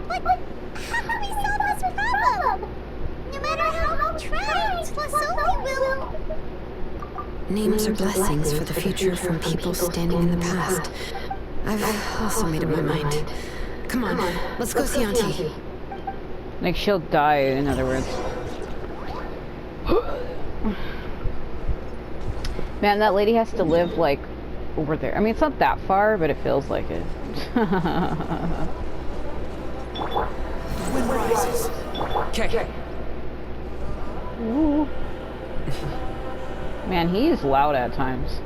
But how can we solve this problem? No matter how we try, Xilonen will... Names are blessings for the future from people standing in the past. I've also made up my mind. Come on, let's go see Auntie. Like, she'll die, in other words. Man, that lady has to live, like, over there. I mean, it's not that far, but it feels like it. Wind rises. Okay. Ooh. Man, he is loud at times.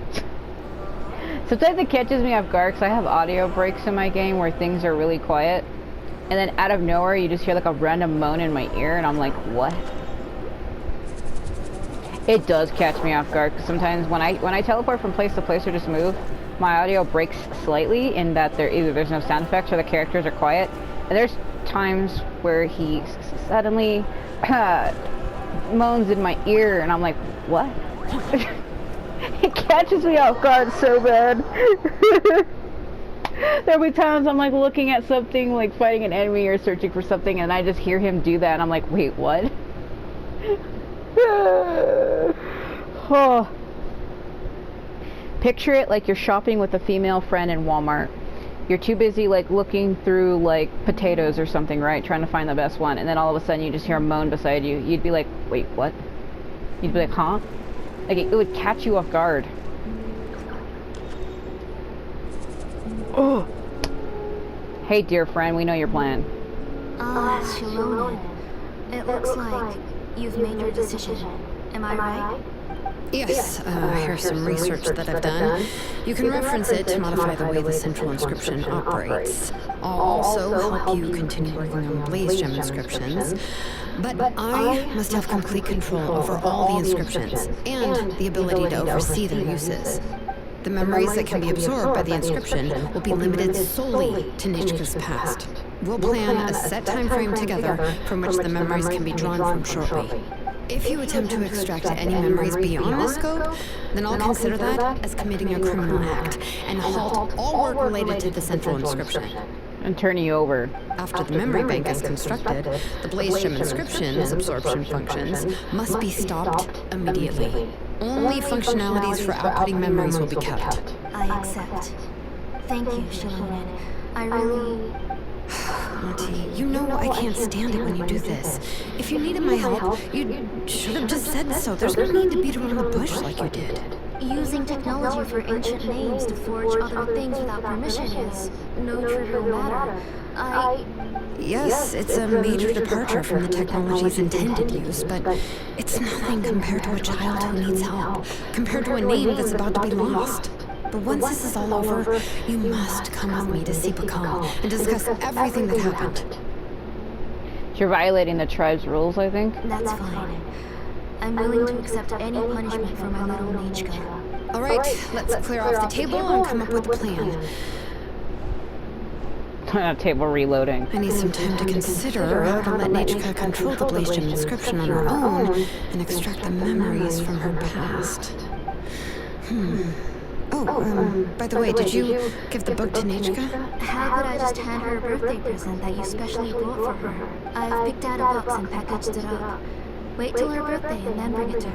Sometimes it catches me off guard because I have audio breaks in my game where things are really quiet. And then out of nowhere, you just hear like a random moan in my ear, and I'm like, what? It does catch me off guard, because sometimes when I teleport from place to place or just move, my audio breaks slightly in that there's no sound effects or the characters are quiet. And there's times where he suddenly moans in my ear, and I'm like, what? It catches me off guard so bad. There'll be times I'm like looking at something, like fighting an enemy or searching for something, and I just hear him do that, and I'm like, wait, what? Oh. Picture it like you're shopping with a female friend in Walmart. You're too busy like looking through like potatoes or something, right? Trying to find the best one, and then all of a sudden you just hear a moan beside you. You'd be like, wait, what? You'd be like, huh? Like it would catch you off guard. Oh. Hey, dear friend, we know your plan. Xilonen. It looks like you've made your decision. Am I right? Yes, here's some research that I've done. You can reference it to modify the way the central inscription operates. I'll also help you continue working on Blazegem inscriptions. But I must have complete control over all the inscriptions, and the ability to oversee their uses. The memories that can be absorbed by the inscription will be limited solely to Nechka's past. We'll plan a set time frame together from which the memories can be drawn from shortly. If you attempt to extract any memories beyond this scope, then I'll consider that as committing a criminal act and halt all work related to the central inscription. And turn you over. After the memory bank is constructed, the Blazegem Inscription's absorption functions must be stopped immediately. Only functionalities for outputting memories will be kept. I accept. Thank you, Xilonen. I really... Auntie, you know I can't stand it when you do this. If you needed my help, you should have just said so. There's no need to beat around the bush like you did. Using technology for ancient names to forge other things without permission is no trivial matter. Yes, it's a major departure from the technology's intended use, but it's nothing compared to a child who needs help, compared to a name that's about to be lost. But once this is all over, you must come with me to see Bakal and discuss everything that happened. You're violating the tribe's rules, I think. That's fine. I'm willing to accept any punishment for my little Nechka. All right, let's clear off the table and come up with a plan. Table reloading. I need some time to consider how to let Nechka control the Blazegem inscription on her own and extract the memories from her past. By the way, did you give the book to Nichka? How could I just hand her a birthday present that you specially brought for her? I've picked out a box and packaged it up. Wait till her birthday and then bring it to her.